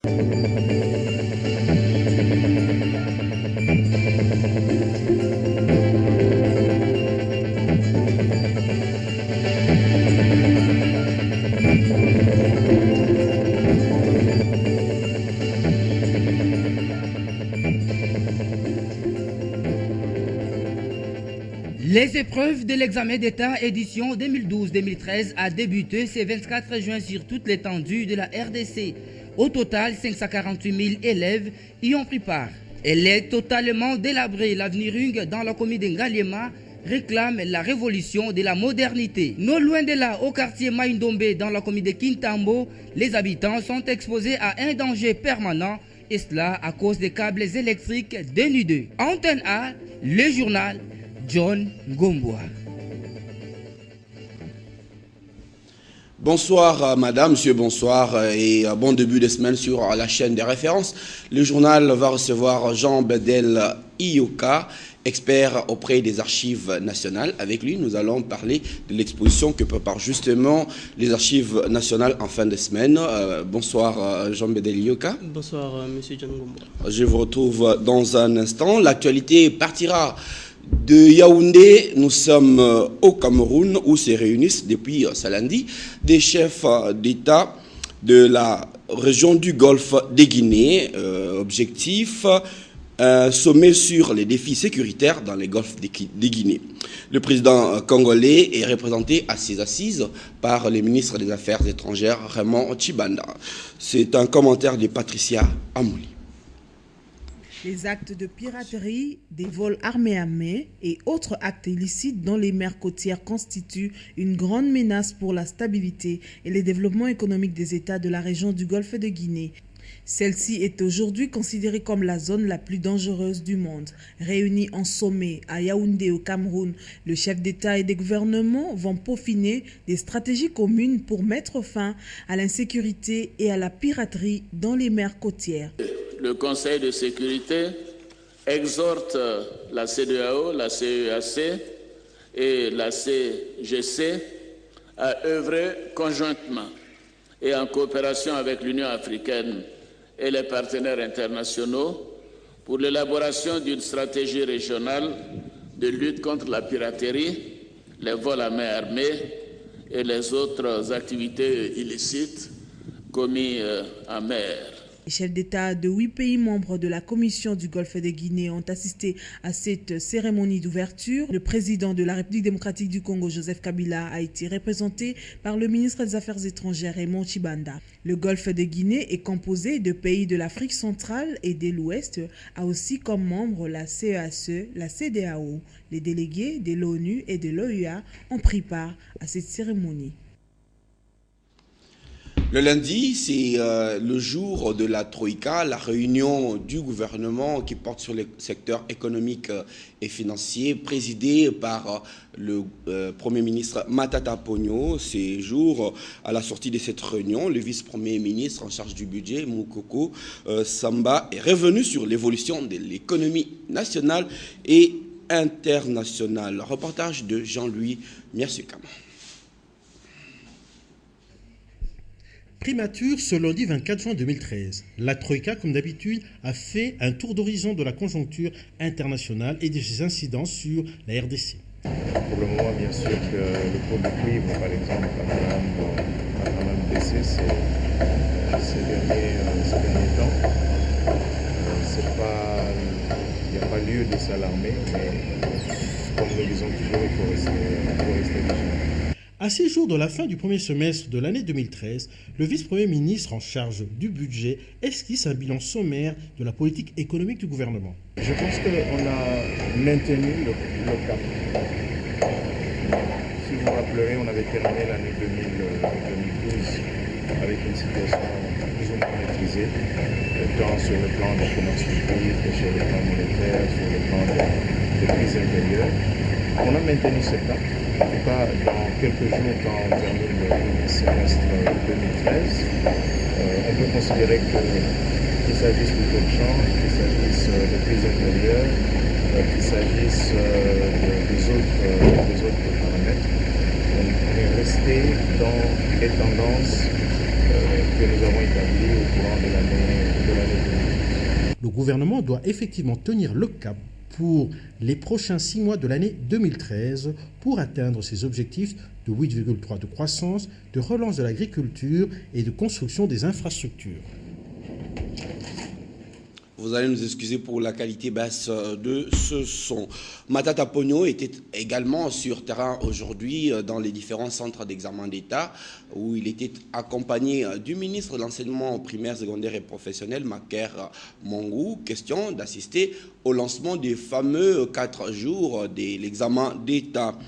Les épreuves de l'examen d'État édition 2012-2013 a débuté ce 24 juin sur toute l'étendue de la RDC. Au total, 548 000 élèves y ont pris part. Elle est totalement délabrée. L'avenir Rung dans la commune de Ngaliema réclame la révolution de la modernité. Non loin de là, au quartier Maïndombe, dans la commune de Kintambo, les habitants sont exposés à un danger permanent, et cela à cause des câbles électriques dénudés. Antenne A, le journal John Ngomboa. Bonsoir madame, monsieur, bonsoir et bon début de semaine sur la chaîne des références. Le journal va recevoir Jean Bedel Ioka, expert auprès des archives nationales. Avec lui, nous allons parler de l'exposition que préparent justement les archives nationales en fin de semaine. Bonsoir Jean Bedel Ioka. Bonsoir monsieur John Ngomboa. Je vous retrouve dans un instant. L'actualité partira de Yaoundé. Nous sommes au Cameroun où se réunissent depuis ce lundi des chefs d'État de la région du Golfe des Guinées. Objectif, sommet sur les défis sécuritaires dans les golfs des Guinées. Le président congolais est représenté à ces assises par le ministre des Affaires étrangères Raymond Tshibanda. C'est un commentaire de Patricia Amouli. Les actes de piraterie, des vols armés à main et autres actes illicites dans les mers côtières constituent une grande menace pour la stabilité et le développement économique des États de la région du Golfe de Guinée. Celle-ci est aujourd'hui considérée comme la zone la plus dangereuse du monde. Réunis en sommet à Yaoundé au Cameroun, le chef d'État et des gouvernements vont peaufiner des stratégies communes pour mettre fin à l'insécurité et à la piraterie dans les mers côtières. Le Conseil de sécurité exhorte la CEDEAO, la CEAC et la CGC à œuvrer conjointement et en coopération avec l'Union africaine et les partenaires internationaux pour l'élaboration d'une stratégie régionale de lutte contre la piraterie, les vols à main armée et les autres activités illicites commises en mer. Les chefs d'État de 8 pays membres de la Commission du Golfe de Guinée ont assisté à cette cérémonie d'ouverture. Le président de la République démocratique du Congo, Joseph Kabila, a été représenté par le ministre des Affaires étrangères, Raymond Tshibanda. Le Golfe de Guinée est composé de pays de l'Afrique centrale et de l'Ouest, a aussi comme membres la CEAC, la CEDEAO. Les délégués de l'ONU et de l'OUA ont pris part à cette cérémonie. Le lundi, c'est le jour de la Troïka, la réunion du gouvernement qui porte sur les secteurs économiques et financiers, présidée par le Premier ministre Matata Ponyo. Ces jours, à la sortie de cette réunion, le vice-premier ministre en charge du budget, Moukoko Samba, est revenu sur l'évolution de l'économie nationale et internationale. Reportage de Jean-Louis Miasukama. Primature ce lundi 24 juin 2013. La Troïka, comme d'habitude, a fait un tour d'horizon de la conjoncture internationale et de ses incidences sur la RDC. Pour le moment, bien sûr, que le cours du cuivre, par exemple, a quand même baissé ces derniers temps. Il n'y a pas lieu de s'alarmer, mais comme nous disons toujours, il faut rester vigilant. À 6 jours de la fin du premier semestre de l'année 2013, le vice-premier ministre en charge du budget esquisse un bilan sommaire de la politique économique du gouvernement. Je pense qu'on a maintenu le cap. Si vous vous rappellerez, on avait terminé l'année 2012 avec une situation plus ou moins maîtrisée, tant sur le plan de commerce public que sur le plan monétaire, sur le plan des crises intérieures. On a maintenu ce cap. En tout cas, dans quelques jours, quand on termine le premier semestre 2013, on peut considérer qu'il s'agisse du taux de change, qu'il s'agisse de crise intérieure, qu'il s'agisse des autres paramètres, on est resté dans les tendances que nous avons établies au courant de l'année le gouvernement doit effectivement tenir le cap pour les prochains 6 mois de l'année 2013 pour atteindre ses objectifs de 8,3 de croissance, de relance de l'agriculture et de construction des infrastructures. Vous allez nous excuser pour la qualité basse de ce son. Matata Pogno était également sur terrain aujourd'hui dans les différents centres d'examen d'État où il était accompagné du ministre de l'Enseignement primaire, secondaire et professionnel, Maker Mwangou, question d'assister au lancement des fameux 4 jours de l'examen d'État.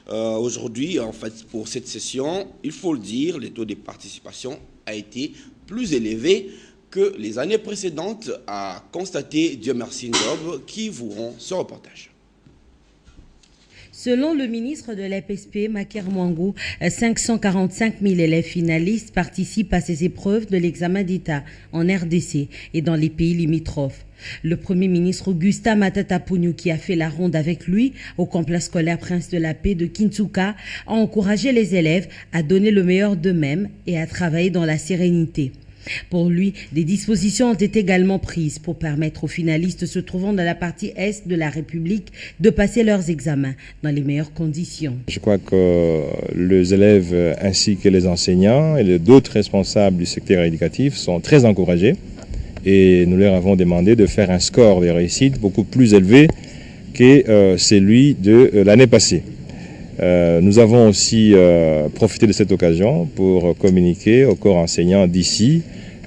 Aujourd'hui, en fait, pour cette session, il faut le dire, le taux de participation a été plus élevé que les années précédentes, a constaté Dieu merci Ndob, qui vous rend ce reportage. Selon le ministre de l'EPSP, Maker Mwangou, 545 000 élèves finalistes participent à ces épreuves de l'examen d'État en RDC et dans les pays limitrophes. Le Premier ministre Augustin Matata Pogno, qui a fait la ronde avec lui au complexe scolaire Prince de la Paix de Kinshasa, a encouragé les élèves à donner le meilleur d'eux-mêmes et à travailler dans la sérénité. Pour lui, des dispositions ont été également prises pour permettre aux finalistes se trouvant dans la partie Est de la République de passer leurs examens dans les meilleures conditions. Je crois que les élèves ainsi que les enseignants et d'autres responsables du secteur éducatif sont très encouragés et nous leur avons demandé de faire un score de réussite beaucoup plus élevé que celui de l'année passée. Nous avons aussi profité de cette occasion pour communiquer au corps enseignant d'ici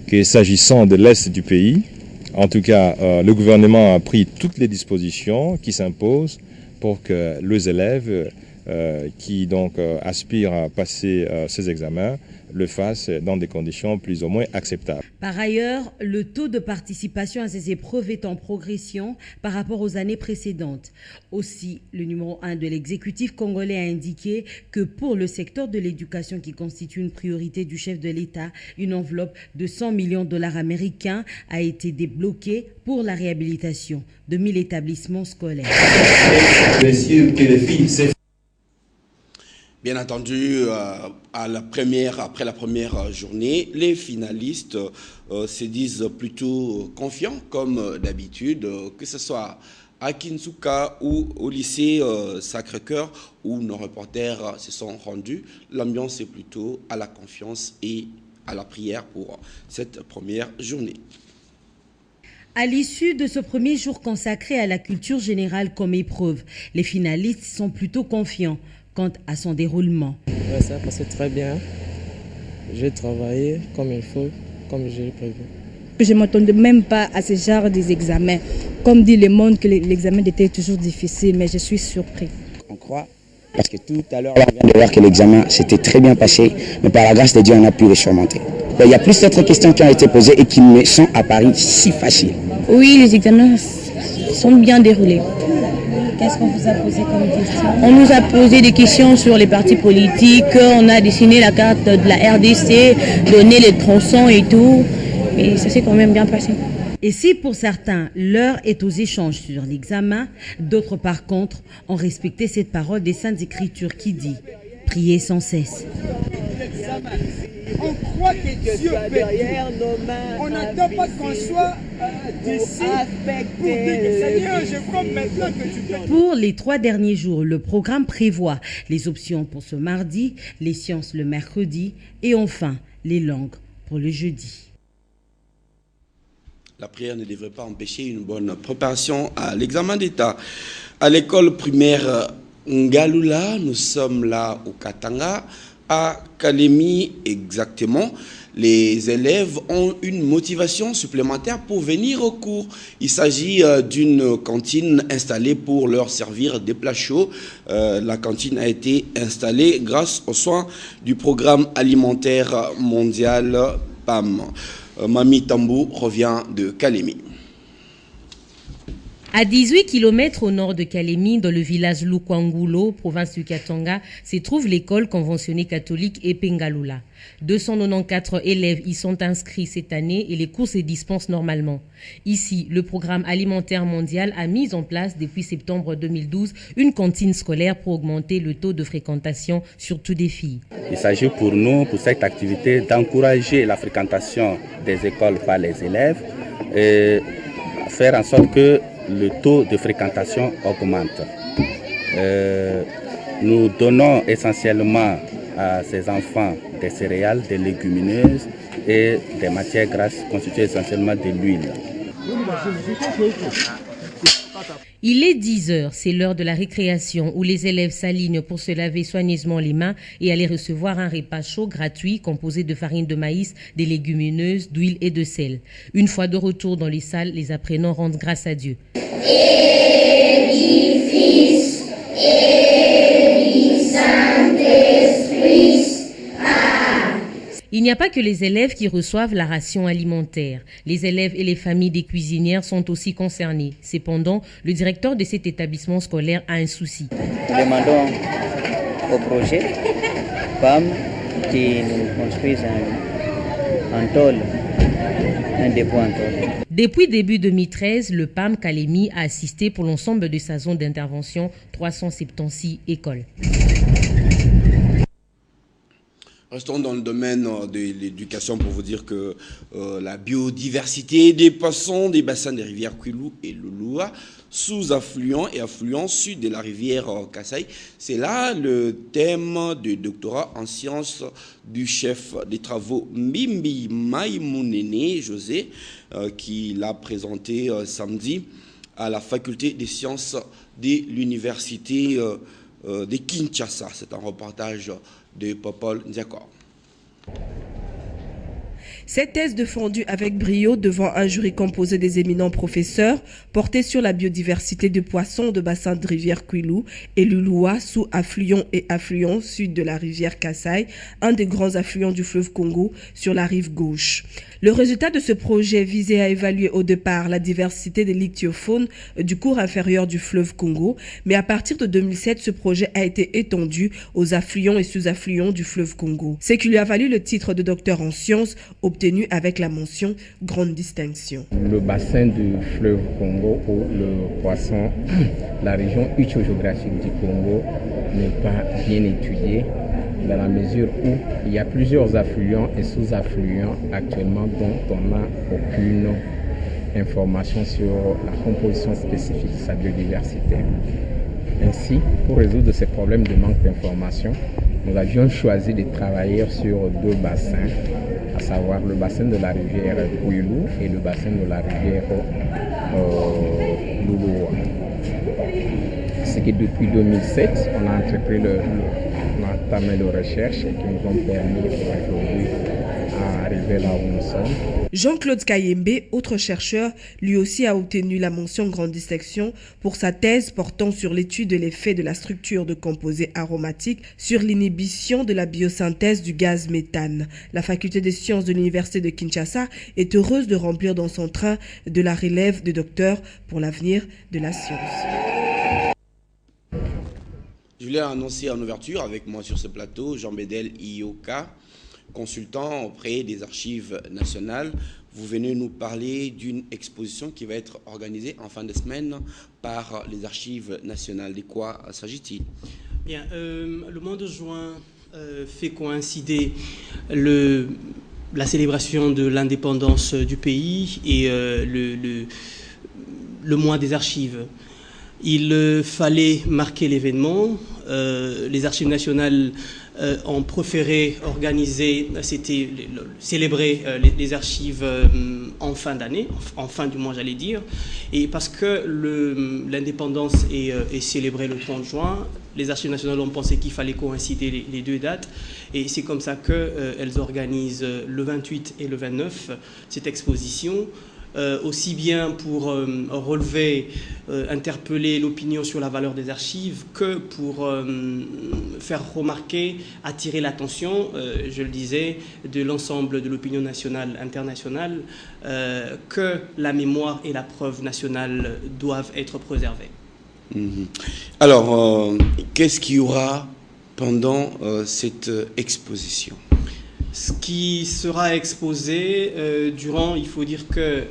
que s'agissant de l'Est du pays, en tout cas, le gouvernement a pris toutes les dispositions qui s'imposent pour que les élèves qui donc aspirent à passer ces examens le fassent dans des conditions plus ou moins acceptables. Par ailleurs, le taux de participation à ces épreuves est en progression par rapport aux années précédentes. Aussi, le numéro 1 de l'exécutif congolais a indiqué que pour le secteur de l'éducation qui constitue une priorité du chef de l'État, une enveloppe de 100 millions de dollars américains a été débloquée pour la réhabilitation de 1000 établissements scolaires. Bien entendu, après la première journée, les finalistes se disent plutôt confiants, comme d'habitude, que ce soit à Kinshasa ou au lycée Sacré-Cœur, où nos reporters se sont rendus. L'ambiance est plutôt à la confiance et à la prière pour cette première journée. À l'issue de ce premier jour consacré à la culture générale comme épreuve, les finalistes sont plutôt confiants quant à son déroulement. Ouais, ça a passé très bien. J'ai travaillé comme il faut, comme j'ai prévu. Je ne m'attendais même pas à ce genre d'examen. Comme dit le monde, que l'examen était toujours difficile, mais je suis surpris. On croit, parce que tout à l'heure, on vient de voir que l'examen s'était très bien passé, mais par la grâce de Dieu, on a pu le surmonter. Il y a plus d'autres questions qui ont été posées et qui me sont apparues si faciles. Oui, les examens sont bien déroulés. Qu'est-ce qu'on vous a posé comme question? On nous a posé des questions sur les partis politiques, on a dessiné la carte de la RDC, donné les tronçons et tout, et ça s'est quand même bien passé. Et si pour certains, l'heure est aux échanges sur l'examen, d'autres par contre ont respecté cette parole des Saintes Écritures qui dit « Priez sans cesse ». On croit que Dieu peut derrière nos mains. On n'attend pas qu'on soit d'ici pour dire que Seigneur, je crois maintenant que tu peux. Pour les 3 derniers jours, le programme prévoit les options pour ce mardi, les sciences le mercredi et enfin les langues pour le jeudi. La prière ne devrait pas empêcher une bonne préparation à l'examen d'État. À l'école primaire Ngalula, nous sommes là au Katanga. À Kalemi, exactement, les élèves ont une motivation supplémentaire pour venir au cours. Il s'agit d'une cantine installée pour leur servir des plats chauds. La cantine a été installée grâce aux soins du programme alimentaire mondial PAM. Mami Tambou revient de Kalemi. À 18 km au nord de Kalemi, dans le village Lukwangulo, province du Katanga, se trouve l'école conventionnée catholique Epengalula. 294 élèves y sont inscrits cette année et les cours se dispensent normalement. Ici, le programme alimentaire mondial a mis en place depuis septembre 2012 une cantine scolaire pour augmenter le taux de fréquentation, surtout des filles. Il s'agit pour nous, pour cette activité, d'encourager la fréquentation des écoles par les élèves. faire en sorte que le taux de fréquentation augmente. Nous donnons essentiellement à ces enfants des céréales, des légumineuses et des matières grasses constituées essentiellement de l'huile. Il est 10 heures, c'est l'heure de la récréation où les élèves s'alignent pour se laver soigneusement les mains et aller recevoir un repas chaud gratuit composé de farine de maïs, des légumineuses, d'huile et de sel. Une fois de retour dans les salles, les apprenants rendent grâce à Dieu. Il n'y a pas que les élèves qui reçoivent la ration alimentaire. Les élèves et les familles des cuisinières sont aussi concernés. Cependant, le directeur de cet établissement scolaire a un souci. Nous demandons au projet PAM qui nous construise un tôle, un dépôt en tôle. Depuis début 2013, le PAM Kalemi a assisté pour l'ensemble de sa zone d'intervention 376 écoles. Restons dans le domaine de l'éducation pour vous dire que la biodiversité des poissons des bassins des rivières Kwilu et Lulua, sous-affluents et affluents sud de la rivière Kasaï, c'est là le thème de doctorat en sciences du chef des travaux Mbimbi Maïmounene José, qui l'a présenté samedi à la faculté des sciences de l'université de Kinshasa. C'est un reportage de Popol Ndiakor. Cette thèse défendue avec brio devant un jury composé des éminents professeurs portait sur la biodiversité de poissons de bassin de rivière Kwilu et Lulua, sous-affluent et affluent sud de la rivière Kasaï, un des grands affluents du fleuve Congo sur la rive gauche. Le résultat de ce projet visait à évaluer au départ la diversité des lithiophaunes du cours inférieur du fleuve Congo, mais à partir de 2007, ce projet a été étendu aux affluents et sous-affluents du fleuve Congo. Ce qui lui a valu le titre de docteur en sciences, obtenu avec la mention grande distinction. Le bassin du fleuve Congo ou le poisson, la région hydrogéographique du Congo n'est pas bien étudiée dans la mesure où il y a plusieurs affluents et sous-affluents actuellement dont on n'a aucune information sur la composition spécifique de sa biodiversité. Ainsi, pour résoudre ces problèmes de manque d'information, nous avions choisi de travailler sur deux bassins, à savoir le bassin de la rivière Kwilu et le bassin de la rivière Lulua. C'est que depuis 2007, on a entrepris on a entamé les recherches et qui nous ont permis aujourd'hui d'arriver là où nous sommes. Jean-Claude Kayembe, autre chercheur, lui aussi a obtenu la mention grande distinction pour sa thèse portant sur l'étude de l'effet de la structure de composés aromatiques sur l'inhibition de la biosynthèse du gaz méthane. La faculté des sciences de l'université de Kinshasa est heureuse de remplir dans son train de la relève de docteurs pour l'avenir de la science. Je voulais annoncer en ouverture avec moi sur ce plateau Jean-Bédel Ioka, consultant auprès des archives nationales. Vous venez nous parler d'une exposition qui va être organisée en fin de semaine par les archives nationales. De quoi s'agit-il? Bien, le mois de juin fait coïncider la célébration de l'indépendance du pays et le mois des archives. Il fallait marquer l'événement. Les archives nationales ont préféré organiser, c'était célébrer les archives en fin d'année, en fin du mois j'allais dire, et parce que l'indépendance est célébrée le 30 juin, les archives nationales ont pensé qu'il fallait coïncider les deux dates, et c'est comme ça qu'elles organisent le 28 et le 29 cette exposition. Aussi bien pour relever, interpeller l'opinion sur la valeur des archives que pour faire remarquer, attirer l'attention, je le disais, de l'ensemble de l'opinion nationale, internationale, que la mémoire et la preuve nationale doivent être préservées. Alors, qu'est-ce qu'il y aura pendant cette exposition? Ce qui sera exposé durant, il faut dire que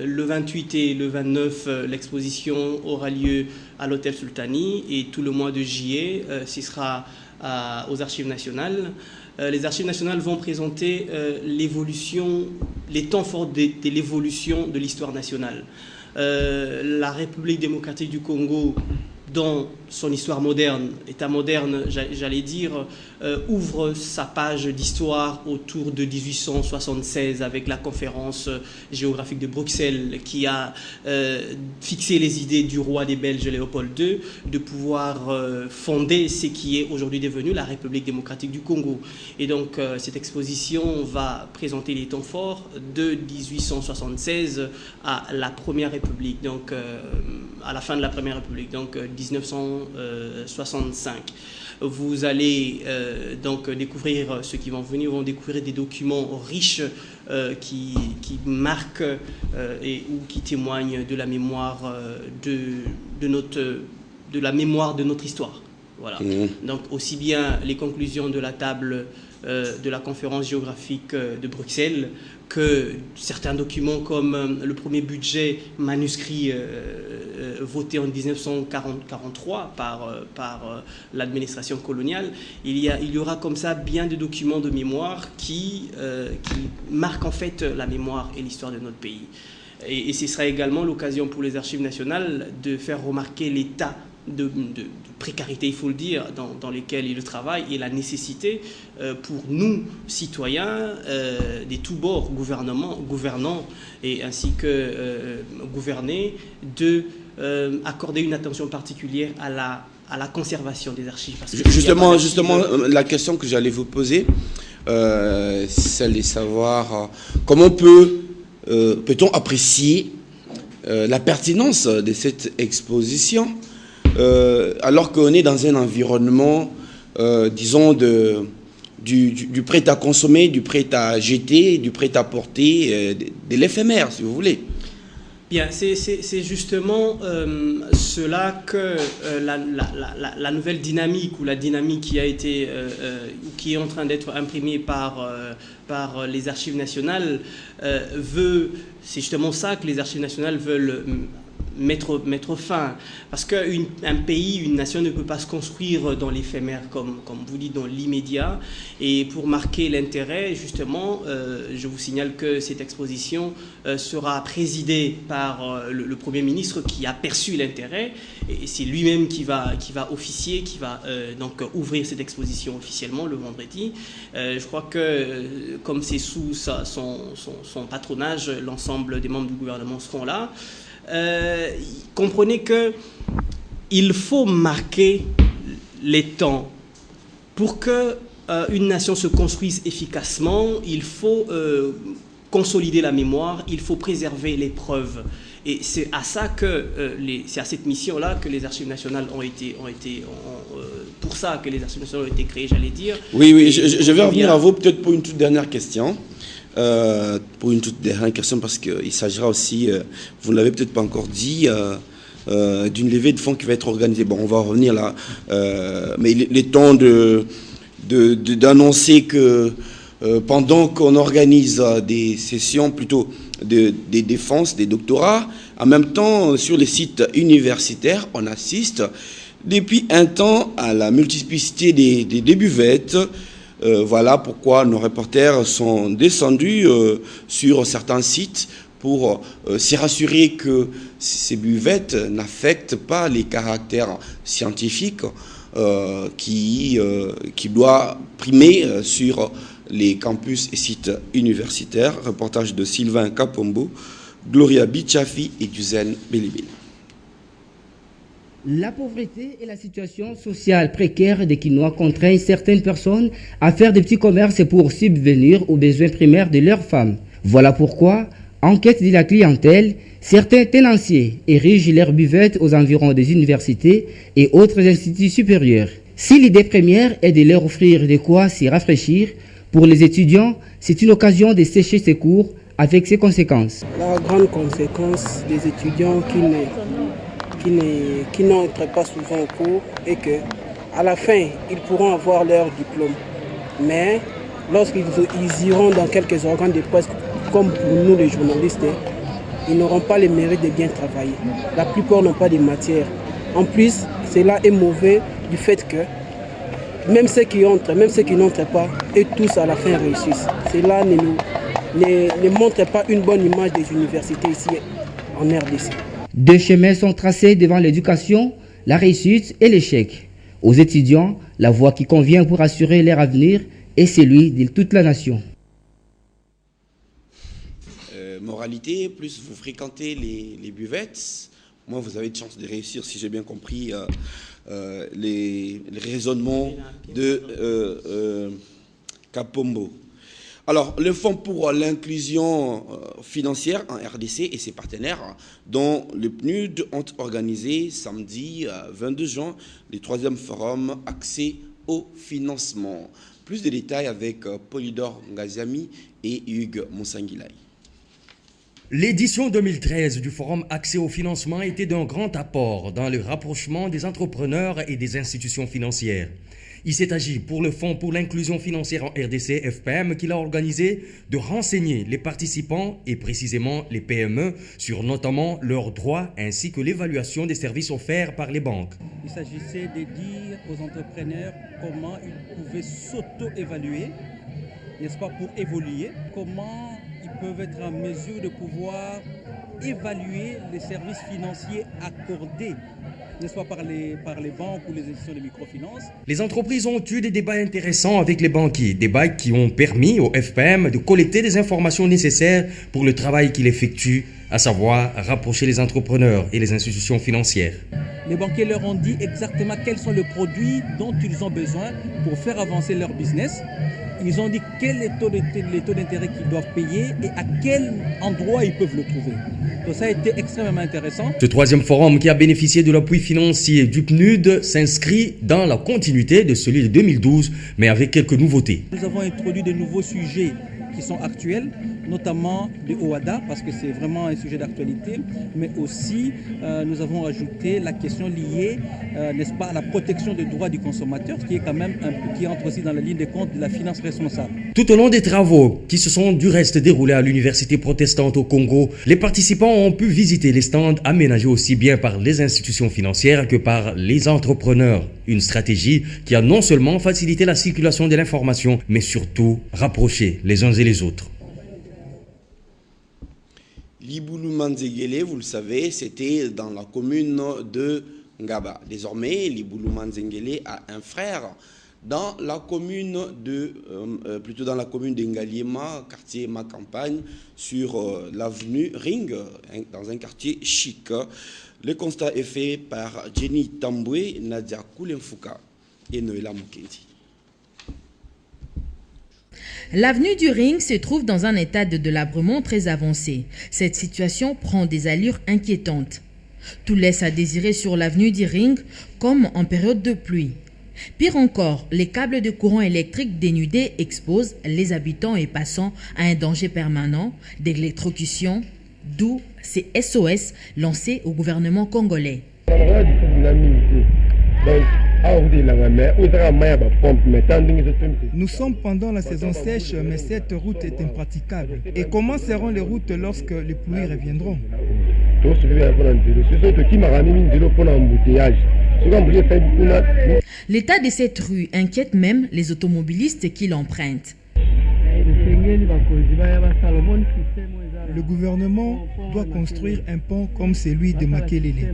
le 28 et le 29, l'exposition aura lieu à l'hôtel Sultani et tout le mois de juillet, ce sera aux archives nationales. Les archives nationales vont présenter l'évolution, les temps forts de l'évolution de l'histoire nationale. la République démocratique du Congo, dans son histoire moderne, État moderne, j'allais dire, ouvre sa page d'histoire autour de 1876 avec la conférence géographique de Bruxelles qui a fixé les idées du roi des Belges Léopold II de pouvoir fonder ce qui est aujourd'hui devenu la République démocratique du Congo. Et donc cette exposition va présenter les temps forts de 1876 à la Première République, donc à la fin de la Première République, donc 1965. Vous allez donc découvrir, ceux qui vont venir vont découvrir des documents riches qui marquent ou qui témoignent de la mémoire de la mémoire de notre histoire. Voilà. Donc aussi bien les conclusions de la table de la conférence géographique de Bruxelles que certains documents comme le premier budget manuscrit voté en 1943 par l'administration coloniale. Il y aura comme ça bien de documents de mémoire qui marquent en fait la mémoire et l'histoire de notre pays. Et ce sera également l'occasion pour les archives nationales de faire remarquer l'état de précarité, il faut le dire, dans lesquels ils travaillent, et la nécessité pour nous, citoyens, des tous bords, gouvernants et ainsi que gouvernés, de accorder une attention particulière à la conservation des archives. Parce que justement, la question que j'allais vous poser, c'est celle de savoir comment peut-on apprécier la pertinence de cette exposition alors qu'on est dans un environnement, disons, du prêt à consommer, du prêt à jeter, du prêt à porter, de l'éphémère, si vous voulez. Bien, c'est justement cela que la nouvelle dynamique ou la dynamique qui a été qui est en train d'être imprimée par les archives nationales veut. C'est justement ça que les archives nationales veulent mettre fin. Parce qu'un pays, une nation ne peut pas se construire dans l'éphémère, comme vous dites, dans l'immédiat. Et pour marquer l'intérêt, justement, je vous signale que cette exposition sera présidée par le Premier ministre qui a perçu l'intérêt. Et c'est lui-même qui va officier, qui va donc ouvrir cette exposition officiellement le vendredi. Je crois que, comme c'est sous son patronage, l'ensemble des membres du gouvernement seront là. Comprenez que il faut marquer les temps pour que une nation se construise efficacement. Il faut consolider la mémoire, il faut préserver les preuves. Et c'est à ça que c'est à cette mission-là que les archives nationales ont été pour ça que les archives nationales ont été créées, j'allais dire. Oui, je vais revenir à vous peut-être pour une toute dernière question. Parce qu'il s'agira aussi, vous ne l'avez peut-être pas encore dit, d'une levée de fonds qui va être organisée. Bon, on va revenir là, mais il est temps d'annoncer que pendant qu'on organise des sessions plutôt des défenses, des doctorats, en même temps sur les sites universitaires, on assiste depuis un temps à la multiplicité des buvettes. Voilà pourquoi nos reporters sont descendus sur certains sites pour s'y rassurer que ces buvettes n'affectent pas les caractères scientifiques qui doit primer sur les campus et sites universitaires. Reportage de Sylvain Kapombo, Gloria Bichafi et Duzen Belibel. La pauvreté et la situation sociale précaire des Quinois contraignent certaines personnes à faire des petits commerces pour subvenir aux besoins primaires de leurs femmes. Voilà pourquoi, en quête de la clientèle, certains tenanciers érigent leurs buvettes aux environs des universités et autres instituts supérieurs. Si l'idée première est de leur offrir de quoi s'y rafraîchir, pour les étudiants, c'est une occasion de sécher ses cours avec ses conséquences. La grande conséquence des étudiants qui n'entrent pas souvent au cours et que, à la fin, ils pourront avoir leur diplôme. Mais lorsqu'ils iront dans quelques organes de presse, comme pour nous les journalistes, ils n'auront pas le mérite de bien travailler. La plupart n'ont pas de matière. En plus, cela est mauvais du fait que même ceux qui entrent, même ceux qui n'entrent pas, et tous à la fin réussissent. Cela ne montre pas une bonne image des universités ici en RDC. Deux chemins sont tracés devant l'éducation, la réussite et l'échec. Aux étudiants, la voie qui convient pour assurer leur avenir est celui de toute la nation. Moralité, plus vous fréquentez les buvettes, moins vous avez de chances de réussir, si j'ai bien compris les raisonnements de Kapombo. Alors, le Fonds pour l'inclusion financière en RDC et ses partenaires, dont le PNUD, ont organisé samedi 22 juin le 3e forum accès au financement. Plus de détails avec Polydor Ngaziami et Hugues Monsangilai. L'édition 2013 du Forum Accès au financement était d'un grand apport dans le rapprochement des entrepreneurs et des institutions financières. Il s'est agi pour le Fonds pour l'inclusion financière en RDC, FPM, qu'il a organisé de renseigner les participants et précisément les PME sur notamment leurs droits ainsi que l'évaluation des services offerts par les banques. Il s'agissait de dire aux entrepreneurs comment ils pouvaient s'auto-évaluer, n'est-ce pas, pour évoluer, comment ils peuvent être en mesure de pouvoir évaluer les services financiers accordés, n'est-ce pas, par les banques ou les institutions de microfinance. Les entreprises ont eu des débats intéressants avec les banquiers, débats qui ont permis au FPM de collecter des informations nécessaires pour le travail qu'il effectue, à savoir rapprocher les entrepreneurs et les institutions financières. Les banquiers leur ont dit exactement quels sont les produits dont ils ont besoin pour faire avancer leur business. Ils ont dit quel est les taux d'intérêt qu'ils doivent payer et à quel endroit ils peuvent le trouver. Donc ça a été extrêmement intéressant. Ce 3e forum qui a bénéficié de l'appui financier du PNUD s'inscrit dans la continuité de celui de 2012, mais avec quelques nouveautés. Nous avons introduit de nouveaux sujets qui sont actuels, notamment de OADA, parce que c'est vraiment un sujet d'actualité, mais aussi nous avons ajouté la question liée, n'est-ce pas, à la protection des droits du consommateur, qui est quand même qui entre aussi dans la ligne de compte de la finance responsable. Tout au long des travaux, qui se sont du reste déroulés à l'Université protestante au Congo, les participants ont pu visiter les stands aménagés aussi bien par les institutions financières que par les entrepreneurs. Une stratégie qui a non seulement facilité la circulation de l'information, mais surtout rapproché les uns et les autres. Liboulou Manzengele, vous le savez, c'était dans la commune de Ngaba. Désormais, Liboulou Manzengele a un frère dans la commune de, plutôt dans la commune de Ngaliema, quartier Ma Campagne, sur l'avenue Ring, dans un quartier chic. Le constat est fait par Jenny Tamboué, Nadia Koulenfouka et Noëlla Mukendi. L'avenue du Ring se trouve dans un état de délabrement très avancé. Cette situation prend des allures inquiétantes. Tout laisse à désirer sur l'avenue du Ring, comme en période de pluie. Pire encore, les câbles de courant électrique dénudés exposent les habitants et passants à un danger permanent d'électrocution, d'où ces SOS lancés au gouvernement congolais. Nous sommes pendant la saison sèche, mais cette route est impraticable. Et comment seront les routes lorsque les pluies reviendront? L'état de cette rue inquiète même les automobilistes qui l'empruntent. Le gouvernement doit construire un pont comme celui de Makelele.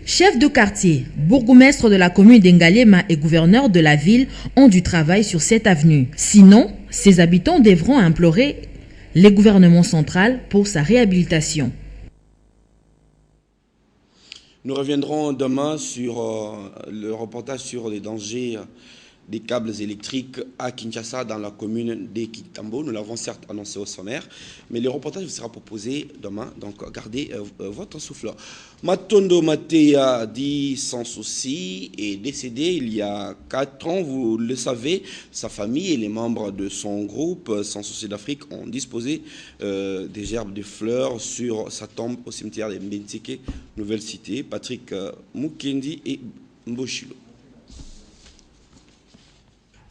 Chef de quartier, bourgmestre de la commune d'Engaliema et gouverneur de la ville ont du travail sur cette avenue. Sinon, ses habitants devront implorer les gouvernements central pour sa réhabilitation. Nous reviendrons demain sur le reportage sur les dangers des câbles électriques à Kinshasa dans la commune d'Ekitambo. Nous l'avons certes annoncé au sommaire, mais le reportage vous sera proposé demain, donc gardez votre souffle. Matondo Matea dit sans souci est décédé il y a 4 ans, vous le savez. Sa famille et les membres de son groupe Sans Souci d'Afrique ont disposé des gerbes de fleurs sur sa tombe au cimetière de Mbentike, Nouvelle Cité. Patrick Mukendi et Mboshilo.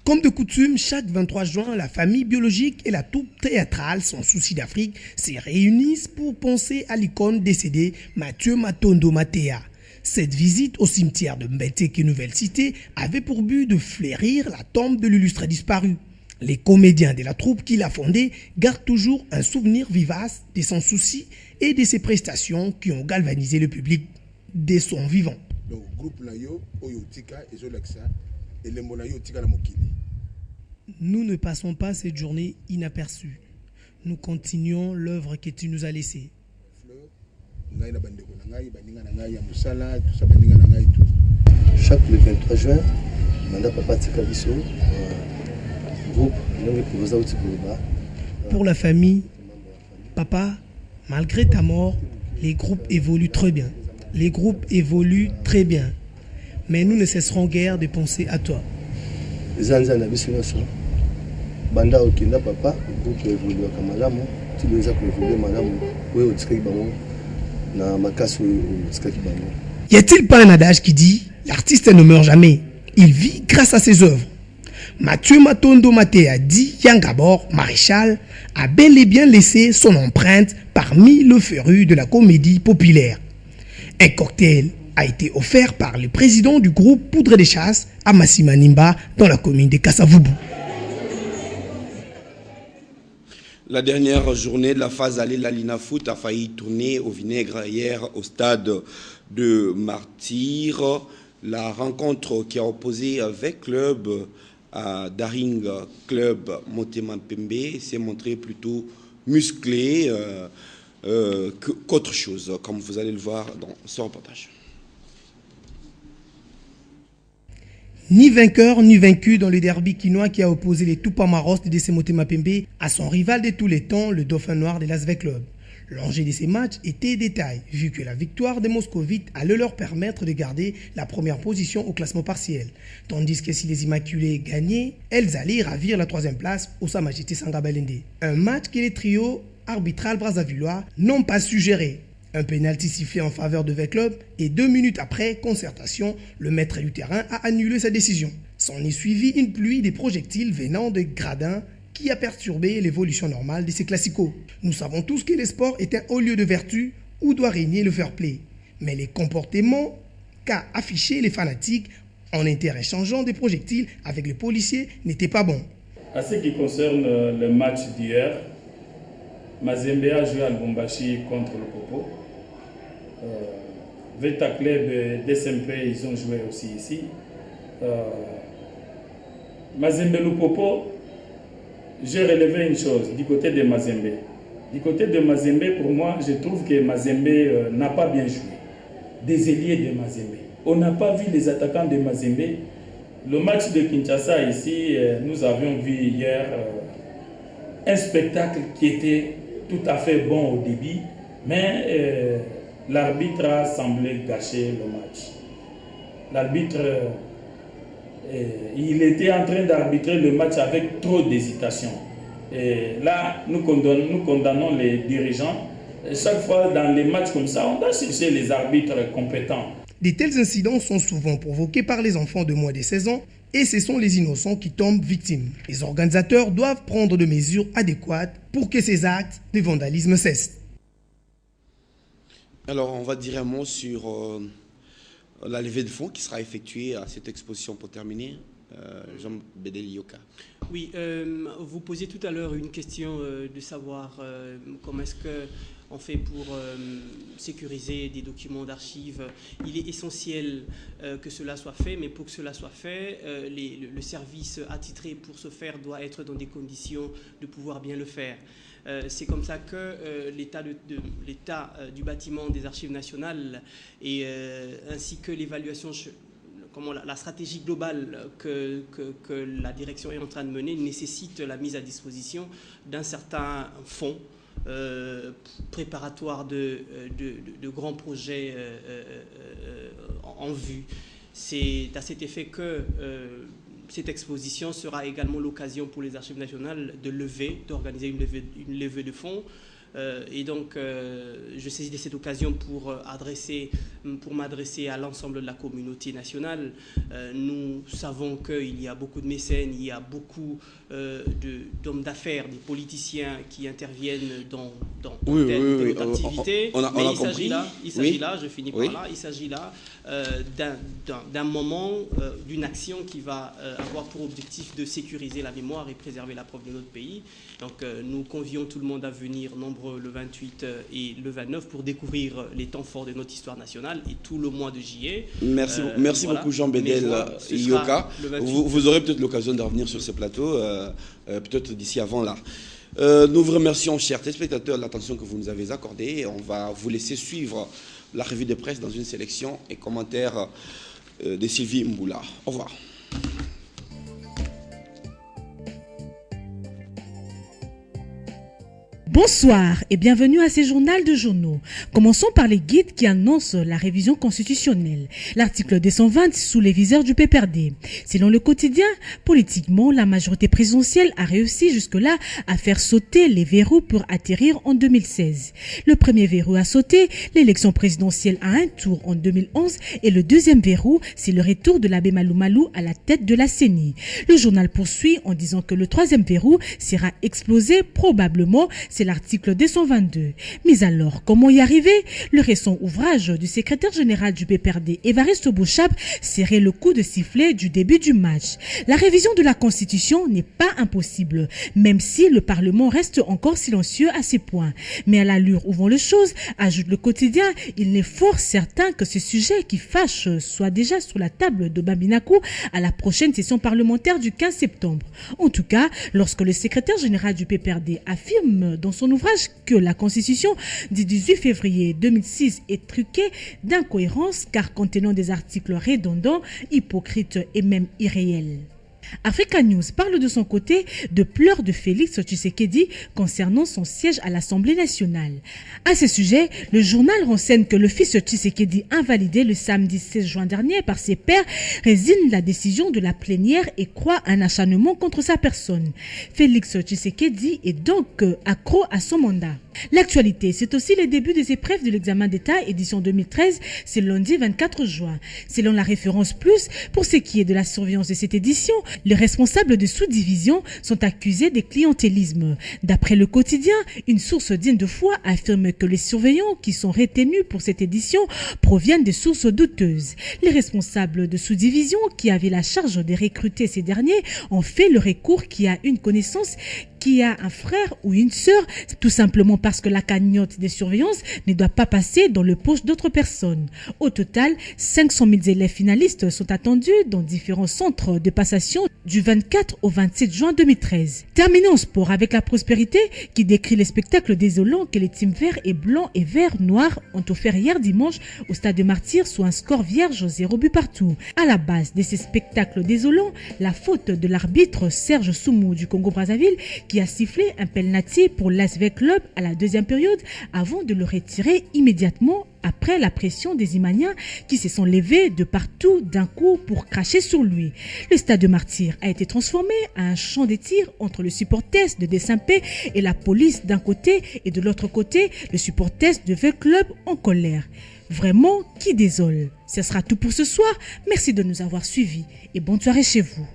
Comme de coutume, chaque 23 juin, la famille biologique et la troupe théâtrale Sans Souci d'Afrique se réunissent pour penser à l'icône décédée Mathieu Matondo Matea. Cette visite au cimetière de Mbenteke Nouvelle Cité avait pour but de fleurir la tombe de l'illustre disparu. Les comédiens de la troupe qu'il a fondée gardent toujours un souvenir vivace de son souci et de ses prestations qui ont galvanisé le public de son vivant. Donc, groupe nous ne passons pas cette journée inaperçue. Nous continuons l'œuvre que tu nous as laissée. Chaque le 23 juin, Manda Papa Tikabiso, groupe Pour la famille, papa, malgré ta mort, les groupes évoluent très bien. Les groupes évoluent très bien. Mais nous ne cesserons guère de penser à toi. Banda Okenda Papa, groupe évolue à Kamalamu, tous les gens qui évoluent Malamu, oui, au Tskaki Bango, na Makasu au Tskaki Bango. Y a-t-il pas un adage qui dit l'artiste ne meurt jamais, il vit grâce à ses œuvres? Mathieu Matondo Matea dit Yangabor, maréchal, a bel et bien laissé son empreinte parmi le féru de la comédie populaire. Un cocktail a été offert par le président du groupe Poudre des Chasses à Massima Nimba dans la commune de Kassavubu. La dernière journée de la phase allée, la Lina Foot a failli tourner au vinaigre hier au stade de Martyr. La rencontre qui a opposé avec club à Daring Club Motema Pembe s'est montrée plutôt musclée qu'autre chose, comme vous allez le voir dans ce reportage. Ni vainqueur ni vaincu dans le derby quinois qui a opposé les Tupamaros de DC Motema Pembe à son rival de tous les temps, le Dauphin Noir de l'Asvel Club. L'enjeu de ces matchs était détail, vu que la victoire des Moscovites allait leur permettre de garder la première position au classement partiel. Tandis que si les Immaculés gagnaient, elles allaient ravir la troisième place au Sa Majesté Sangabalende. Un match que les trios arbitral brassavillois n'ont pas su gérer. Un pénalty sifflé en faveur de V-Club et 2 minutes après concertation, le maître du terrain a annulé sa décision. S'en est suivi une pluie de projectiles venant de gradins qui a perturbé l'évolution normale de ces classicos. Nous savons tous que le sport est un haut lieu de vertu où doit régner le fair play. Mais les comportements qu'a affichés les fanatiques en interchangeant des projectiles avec les policiers n'étaient pas bons. À ce qui concerne le match d'hier, Mazembe a joué à Lubumbashi contre le Popo. Veta Club et DSMP, ils ont joué aussi ici. Mazembe Lupopo, j'ai relevé une chose du côté de Mazembe. Du côté de Mazembe, pour moi, je trouve que Mazembe n'a pas bien joué. Des ailiers de Mazembe. On n'a pas vu les attaquants de Mazembe. Le match de Kinshasa ici, nous avions vu hier un spectacle qui était tout à fait bon au début, mais l'arbitre a semblé gâcher le match. L'arbitre, il était en train d'arbitrer le match avec trop d'hésitation. Et là, nous condamnons les dirigeants. Et chaque fois dans les matchs comme ça, on doit chercher les arbitres compétents. De tels incidents sont souvent provoqués par les enfants de moins de 16 ans et ce sont les innocents qui tombent victimes. Les organisateurs doivent prendre des mesures adéquates pour que ces actes de vandalisme cessent. Alors, on va dire un mot sur la levée de fonds qui sera effectuée à cette exposition pour terminer. Jean Bedeli-Yoka. Oui, vous posiez tout à l'heure une question de savoir comment est-ce qu'on fait pour sécuriser des documents d'archives. Il est essentiel que cela soit fait, mais pour que cela soit fait, le service attitré pour ce faire doit être dans des conditions de pouvoir bien le faire. C'est comme ça que l'état du bâtiment des archives nationales et ainsi que l'évaluation, la stratégie globale que la direction est en train de mener nécessite la mise à disposition d'un certain fonds préparatoire de grands projets en vue. C'est à cet effet que cette exposition sera également l'occasion pour les archives nationales d'organiser une levée de fonds Et donc, je saisis de cette occasion pour m'adresser à l'ensemble de la communauté nationale. Nous savons qu'il y a beaucoup de mécènes, il y a beaucoup d'hommes d'affaires, des politiciens qui interviennent dans telle activité. Mais il s'agit là, je finis par là, il s'agit là d'un moment, d'une action qui va avoir pour objectif de sécuriser la mémoire et préserver la preuve de notre pays. Donc nous convions tout le monde à venir nombreux le 28 et le 29 pour découvrir les temps forts de notre histoire nationale et tout le mois de juillet. Merci beaucoup Jean Bédel Yoka. Vous aurez peut-être l'occasion de revenir sur ce plateau, peut-être d'ici avant là. Nous vous remercions, chers téléspectateurs, de l'attention que vous nous avez accordée. On va vous laisser suivre la revue de presse dans une sélection et commentaires de Sylvie Mboula. Au revoir. Bonsoir et bienvenue à ces journaux de journaux. Commençons par les guides qui annoncent la révision constitutionnelle. L'article 220 sous les viseurs du PPRD. Selon le quotidien, politiquement, la majorité présidentielle a réussi jusque-là à faire sauter les verrous pour atterrir en 2016. Le premier verrou à sauter, l'élection présidentielle à un tour en 2011 et le deuxième verrou, c'est le retour de l'abbé Malou Malou à la tête de la CENI. Le journal poursuit en disant que le troisième verrou sera explosé probablement. C'est l'article 222. Mais alors, comment y arriver? Le récent ouvrage du secrétaire général du PPRD, Évariste Bouchab, serait le coup de sifflet du début du match. La révision de la Constitution n'est pas impossible, même si le Parlement reste encore silencieux à ces points. Mais à l'allure où vont les choses, ajoute le quotidien, il n'est fort certain que ce sujet qui fâche soit déjà sur la table de Bambilnakou à la prochaine session parlementaire du 15 septembre. En tout cas, lorsque le secrétaire général du PPRD affirme dans son ouvrage que la Constitution du 18 février 2006 est truquée d'incohérences car contenant des articles redondants, hypocrites et même irréels. Africa News parle de son côté de pleurs de Félix Tshisekedi concernant son siège à l'Assemblée nationale. À ce sujet, le journal renseigne que le fils Tshisekedi, invalidé le samedi 16 juin dernier par ses pairs, résigne la décision de la plénière et croit un acharnement contre sa personne. Félix Tshisekedi est donc accro à son mandat. L'actualité, c'est aussi le début des épreuves de l'examen d'État édition 2013, c'est lundi 24 juin. Selon la référence plus, pour ce qui est de la surveillance de cette édition, les responsables de sous-division sont accusés de clientélisme. D'après le quotidien, une source digne de foi affirme que les surveillants qui sont retenus pour cette édition proviennent de sources douteuses. Les responsables de sous-division qui avaient la charge de recruter ces derniers ont fait le recours qui a une connaissance qui a un frère ou une sœur, tout simplement parce que la cagnotte des surveillances ne doit pas passer dans le poche d'autres personnes. Au total, 500 000 élèves finalistes sont attendus dans différents centres de passation du 24 au 27 juin 2013. Terminons en sport avec la prospérité qui décrit les spectacles désolants que les teams verts et blancs et verts noirs ont offert hier dimanche au Stade de Martyrs sous un score vierge 0 but partout. À la base de ces spectacles désolants, la faute de l'arbitre Serge Soumou du Congo-Brazzaville qui a sifflé un penalty pour l'ASV Club à la deuxième période avant de le retirer immédiatement après la pression des Imaniens qui se sont levés de partout d'un coup pour cracher sur lui. Le Stade de Martyrs a été transformé à un champ de tir entre le supporters de Dessampé et la police d'un côté et de l'autre côté le supporters de V Club en colère. Vraiment, qui désole. Ce sera tout pour ce soir. Merci de nous avoir suivis et bonne soirée chez vous.